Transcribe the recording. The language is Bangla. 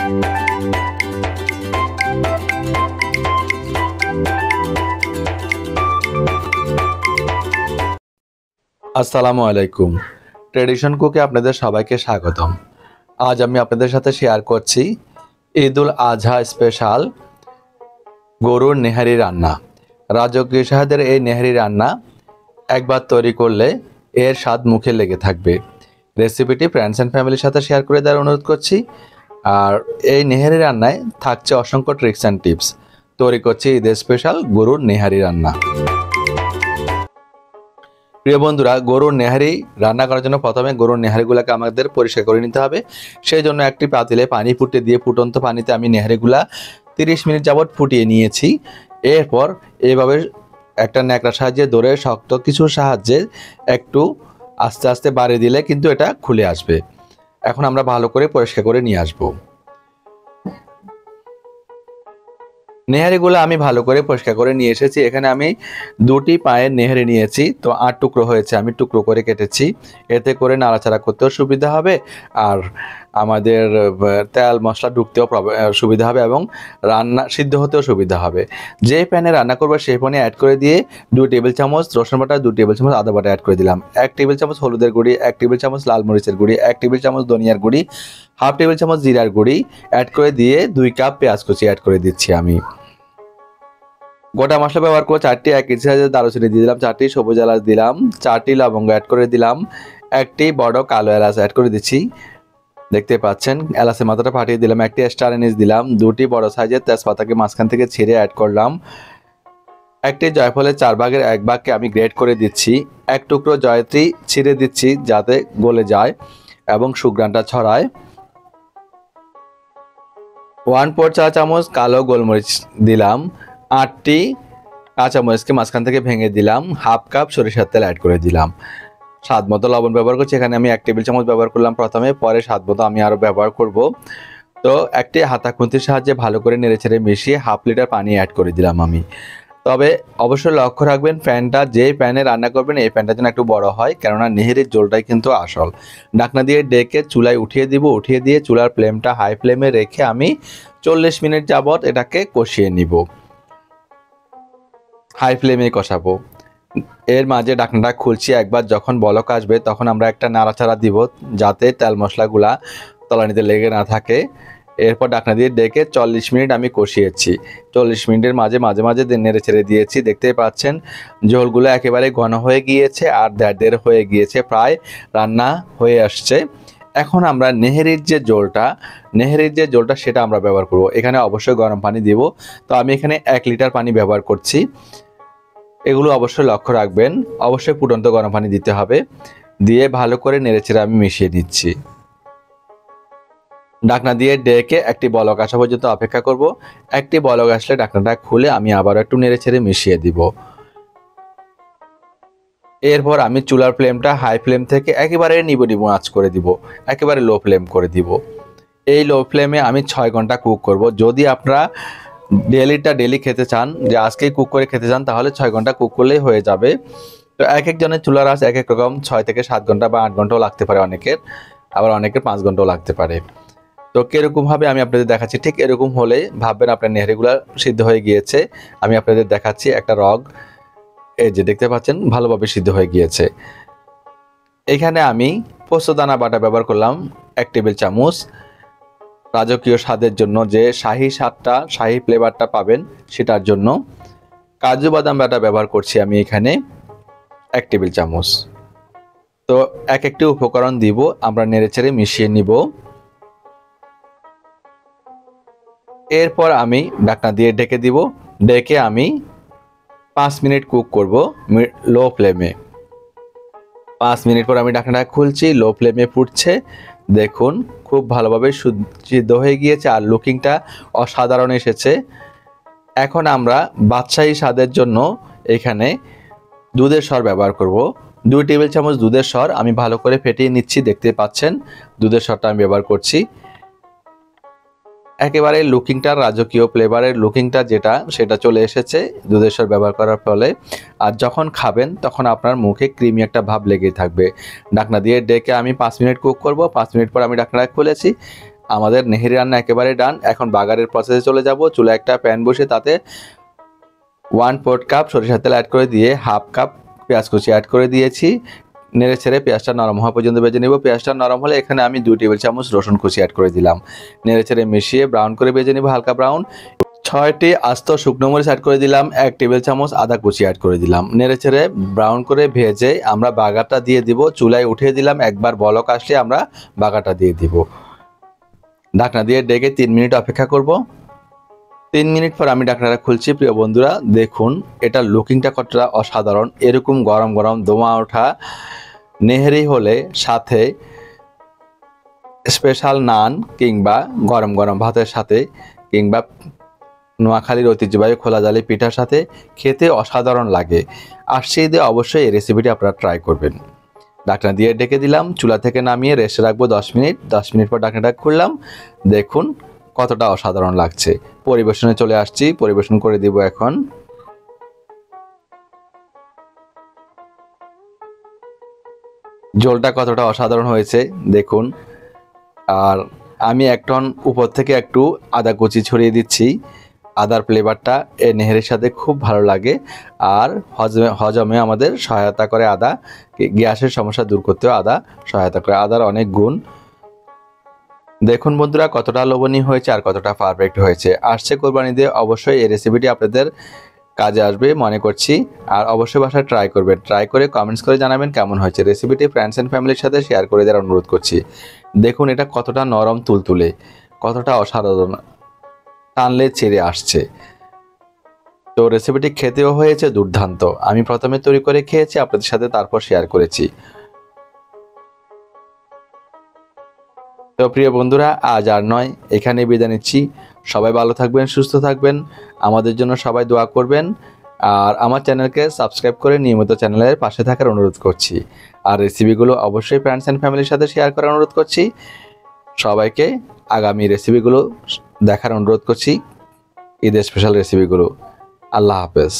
আসসালামু আলাইকুম। ট্রেডিশন কুকে আপনাদের সবাইকে স্বাগতম। আজ আমি আপনাদের সাথে শেয়ার করছি ঈদুল আজহা স্পেশাল গরুর নেহারি রান্না। রাজকীয় সাহেদের এই নেহারি রান্না একবার তৈরি করলে এর স্বাদ মুখে লেগে থাকবে। রেসিপিটি ফ্রেন্ডস অ্যান্ড ফ্যামিলির সাথে শেয়ার করে দেওয়ার অনুরোধ করছি। আর এই নেহারি রান্নায় থাকছে অসংখ্য ট্রিক্স অ্যান্ড টিপস। তৈরি করছি ঈদের স্পেশাল গরুর নেহারি রান্না। প্রিয় বন্ধুরা, গরুর নেহারি রান্না করার জন্য প্রথমে গরুর নেহারিগুলোকে আমাদের পরিষ্কার করে নিতে হবে। সেই জন্য একটি পাতিলে পানি ফুটে দিয়ে ফুটন্ত পানিতে আমি নেহারিগুলা 30 মিনিট যাবৎ ফুটিয়ে নিয়েছি। এরপর এইভাবে একটা ন্যাকড়ার সাহায্যে ধরে শক্ত কিছুর সাহায্যে একটু আস্তে আস্তে বাড়িয়ে দিলে কিন্তু এটা খুলে আসবে। এখন আমরা ভালো করে পরিষ্কার করে নিয়ে আসবো। নেহারিগুলো আমি ভালো করে পরিষ্কার করে নিয়ে এসেছি। এখানে আমি 2টি পায়ের নেহারি নিয়েছি, তো 8 টুকরো হয়েছে, আমি টুকরো করে কেটেছি। এতে করে নাড়াচাড়া করতেও সুবিধা হবে, আর আমাদের তেল মশলা ঢুকতেও সুবিধা হবে, এবং রান্না সিদ্ধ হতেও সুবিধা হবে। যে প্যানে রান্না করবো সেই প্যানে অ্যাড করে দিয়ে 2 টেবিল চামচ রসুন বাটা, 2 টেবিল চামচ আদা বাটা অ্যাড করে দিলাম, 1 টেবিল চামচ হলুদের গুঁড়ি, 1 টেবিল চামচ লাল মরিচের গুঁড়ি, 1 টেবিল চামচ ধনিয়ার গুঁড়ি, 1/2 টেবিল চামচ জিরার গুঁড়ি অ্যাড করে দিয়ে 2 কাপ পেঁয়াজ কুচি অ্যাড করে দিচ্ছি। আমি গোটা মশলা ব্যবহার করে 4টি 1 ইঞ্চি সাইজের দারুচিনি দিয়ে দিলাম, 4টি সবুজ এলাচ দিলাম, 4টি লবঙ্গ অ্যাড করে দিলাম, 1টি বড় কালো এলাচ অ্যাড করে দিচ্ছি। দেখতে পাচ্ছেন এলাচের মাথাটা ফাটিয়ে দিলাম, 1টি স্টার এনিস দিলাম, 2টি বড় সাইজের তেজপাতাকে মাঝখান থেকে ছিঁড়ে অ্যাড করলাম, 1টি জয়ফলের 4 ভাগের 1 ভাগকে আমি গ্রেট করে দিচ্ছি, 1 টুকরো জয়ত্রী ছিঁড়ে দিচ্ছি যাতে গলে যায় এবং সুঘ্রাণটা ছড়ায়, 1/4 চা চামচ কালো গোলমরিচ দিলাম, 8টি কাঁচামরিচকে মাঝখান থেকে ভেঙে দিলাম, 1/2 কাপ সরিষার তেল অ্যাড করে দিলাম, স্বাদ মতো লবণ ব্যবহার করছি। এখানে আমি 1 টেবিল চামচ ব্যবহার করলাম প্রথমে, পরে স্বাদ মতো আমি আরও ব্যবহার করব। তো একটি হাতা খুন্তির সাহায্যে ভালো করে নেড়েচেড়ে মিশিয়ে 1/2 লিটার পানি অ্যাড করে দিলাম আমি। তবে অবশ্যই লক্ষ্য রাখবেন প্যানটা যে প্যানে রান্না করবেন এই প্যানটা যেন একটু বড় হয়, কেননা নেহারির ঝোলটাই কিন্তু আসল। ঢাকনা দিয়ে ডেকে চুলায় উঠিয়ে দিব, উঠিয়ে দিয়ে চুলার ফ্লেমটা হাই ফ্লেমে রেখে আমি 40 মিনিট যাবৎ এটাকে কষিয়ে নিব। হাই ফ্লেমে কষাবো। এর মাঝে ঢাকনাটা খুলছি, একবার যখন বলক আসবে তখন আমরা একটা নাড়াচাড়া দিব যাতে তেল মশলাগুলা তলানিতে লেগে না থাকে। এরপর ঢাকনা দিয়ে ডেকে 40 মিনিট আমি কষিয়েছি। 40 মিনিটের মাঝে মাঝে নেড়ে ছেড়ে দিয়েছি। দেখতেই পাচ্ছেন ঝোলগুলো একেবারে ঘন হয়ে গিয়েছে আর দেড় হয়ে গিয়েছে, প্রায় রান্না হয়ে আসছে। এখন আমরা নেহারির যে জলটা সেটা আমরা ব্যবহার করব। এখানে অবশ্যই গরম পানি দিব। তো আমি এখানে 1 লিটার পানি ব্যবহার করছি। এগুলো অবশ্যই লক্ষ্য রাখবেন, অবশ্যই ফুটন্ত গরম পানি দিতে হবে। দিয়ে ভালো করে নেড়েচেড়ে আমি মিশিয়ে নিচ্ছি। ঢাকনা দিয়ে ডেকে একটি বলক আসা পর্যন্ত অপেক্ষা করব। একটি বলক আসলে ঢাকনাটা খুলে আমি আবার একটু নেড়েচেড়ে মিশিয়ে দিব। এরপর আমি চুলার ফ্লেমটা হাই ফ্লেম থেকে একেবারে নিবু আঁচ করে দিব, একেবারে লো ফ্লেম করে দিব। এই লো ফ্লেমে আমি 6 ঘন্টা কুক করব। যদি আপনারা ডেলি খেতে চান, যে আজকেই কুক করে খেতে চান, তাহলে 6 ঘন্টা কুক করলেই হয়ে যাবে। তো এক একজনের চুলার আঁচ এক এক রকম, 6 থেকে 7 ঘন্টা বা 8 ঘন্টাও লাগতে পারে অনেকের, আবার অনেকের 5 ঘন্টাও লাগতে পারে। তো কীরকমভাবে আমি আপনাদের দেখাচ্ছি, ঠিক এরকম হলে ভাববেন আপনার নেহারিগুলো সিদ্ধ হয়ে গিয়েছে। আমি আপনাদের দেখাচ্ছি একটা রগ, এই যে দেখতে পাচ্ছেন ভালোভাবে সিদ্ধ হয়ে গিয়েছে। এখানে আমি পোস্তদানা বাটা ব্যবহার করলাম 1 টেবিল চামচ। রাজকীয় স্বাদের জন্য যে শাহী স্বাদটা, শাহী ফ্লেভারটা পাবেন সেটার জন্য কাজু বাদাম বাটা ব্যবহার করছি আমি এখানে 1 টেবিল চামচ। তো এক একটি উপকরণ দিব, আমরা নেড়েচেড়ে মিশিয়ে নিব। এরপর আমি ঢাকনা দিয়ে ঢেকে দিব। ডেকে আমি 5 মিনিট কুক করব লো ফ্লেমে। 5 মিনিট পর আমি ঢাকনাটা খুলছি, লো ফ্লেমে ফুটছে। দেখুন খুব ভালোভাবে সিদ্ধ হয়ে গিয়েছে আর লুকিংটা অসাধারণ এসেছে। এখন আমরা বাদশাহী স্বাদের জন্য এখানে দুধের সর ব্যবহার করব। 2 টেবিল চামচ দুধের সর আমি ভালো করে ফেটিয়ে নিচ্ছি। দেখতে পাচ্ছেন দুধের সরটা আমি ব্যবহার করছি। একেবারে লুকিংটা, রাজকীয় ফ্লেভারের লুকিংটা যেটা, সেটা চলে এসেছে দুধের সর ব্যবহার করার ফলে। আর যখন খাবেন তখন আপনার মুখে ক্রিমি একটা ভাব লেগেই থাকবে। ঢাকনা দিয়ে ডেকে আমি 5 মিনিট কুক করব। 5 মিনিট পর আমি ঢাকনাটা খুলেছি। আমাদের নেহেরি রান্না একেবারে ডান। এখন বাগারের প্রসেসে চলে যাব। চুলায় একটা প্যান বসে তাতে 1/4 কাপ সরিষার তেল অ্যাড করে দিয়ে 1/2 কাপ পেঁয়াজ কুচি অ্যাড করে দিয়েছি। নেড়ে ছেড়ে পেঁয়াজটা নরম হওয়া পর্যন্ত ভেজে নেব। পেঁয়াজটা নরম হলে এখানে আমি 2 টেবিল চামচ রসুন কুচি অ্যাড করে দিলাম। নেড়ে ছেড়ে মিশিয়ে ব্রাউন করে ভেজে নেব, হালকা ব্রাউন। 6টি আস্ত শুকনো মরিচ অ্যাড করে দিলাম, 1 টেবিল চামচ আদা কুচি অ্যাড করে দিলাম। নেড়ে ছেড়ে ব্রাউন করে ভেজে আমরা বাগারটা দিয়ে দিব। চুলায় উঠিয়ে দিলাম, একবার বলক আসলে আমরা বাগারটা দিয়ে দিব। ঢাকনা দিয়ে ডেকে 3 মিনিট অপেক্ষা করব। 3 মিনিট পর আমি ঢাকনাটা খুলছি। প্রিয় বন্ধুরা, দেখুন এটা লুকিংটা কতটা অসাধারণ। এরকম গরম গরম দমা ওঠা নেহেরি হলে সাথে স্পেশাল নান কিংবা গরম গরম ভাতের সাথে কিংবা নোয়াখালীর ঐতিহ্যবাহী খোলা জালি পিঠার সাথে খেতে অসাধারণ লাগে। আসছে ঈদে অবশ্যই এই রেসিপিটি আপনারা ট্রাই করবেন। ঢাকনা দিয়ে ডেকে দিলাম, চুলা থেকে নামিয়ে রেস্টে রাখবো 10 মিনিট। 10 মিনিট পর ঢাকনাটা খুললাম, দেখুন কতটা অসাধারণ লাগছে। পরিবেশনে চলে আসছি, পরিবেশন করে দিব এখন। ঝোলটা কতটা অসাধারণ হয়েছে দেখুন। আর আমি এখন উপর থেকে একটু আদা কুচি ছড়িয়ে দিচ্ছি। আদার ফ্লেভারটা এই নেহেরির সাথে খুব ভালো লাগে আর হজমে আমাদের সহায়তা করে। আদা গ্যাসের সমস্যা দূর করতেও আদা সহায়তা করে। আদার অনেক গুণ। দেখুন বন্ধুরা কতটা লোভনীয় হয়েছে আর কতটা পারফেক্ট হয়েছে। আসছে কোরবানি দিয়ে অবশ্যই এই রেসিপিটি আপনাদের কাজে আসবে মনে করছি। আর অবশ্যই বাসায় ট্রাই করবেন। ট্রাই করে কমেন্টস করে জানাবেন কেমন হয়েছে। রেসিপিটি ফ্রেন্ডস অ্যান্ড ফ্যামিলির সাথে শেয়ার করে দেওয়ার অনুরোধ করছি। দেখুন এটা কতটা নরম তুলতুলে, কতটা অসাধারণ, টানলে ছেড়ে আসছে। তো রেসিপিটি খেতেও হয়েছে দুর্দান্ত। আমি প্রথমে তৈরি করে খেয়েছি আপনাদের সাথে, তারপর শেয়ার করেছি। তো প্রিয় বন্ধুরা, আজ আর নয়, এখানে বিদায় নিচ্ছি। সবাই ভালো থাকবেন, সুস্থ থাকবেন, আমাদের জন্য সবাই দোয়া করবেন। আর আমার চ্যানেলকে সাবস্ক্রাইব করে নিয়মিত চ্যানেলের পাশে থাকার অনুরোধ করছি। আর রেসিপিগুলো অবশ্যই ফ্রেন্ডস অ্যান্ড ফ্যামিলির সাথে শেয়ার করার অনুরোধ করছি। সবাইকে আগামী রেসিপিগুলো দেখার অনুরোধ করছি, ঈদের স্পেশাল রেসিপিগুলো। আল্লাহ হাফেজ।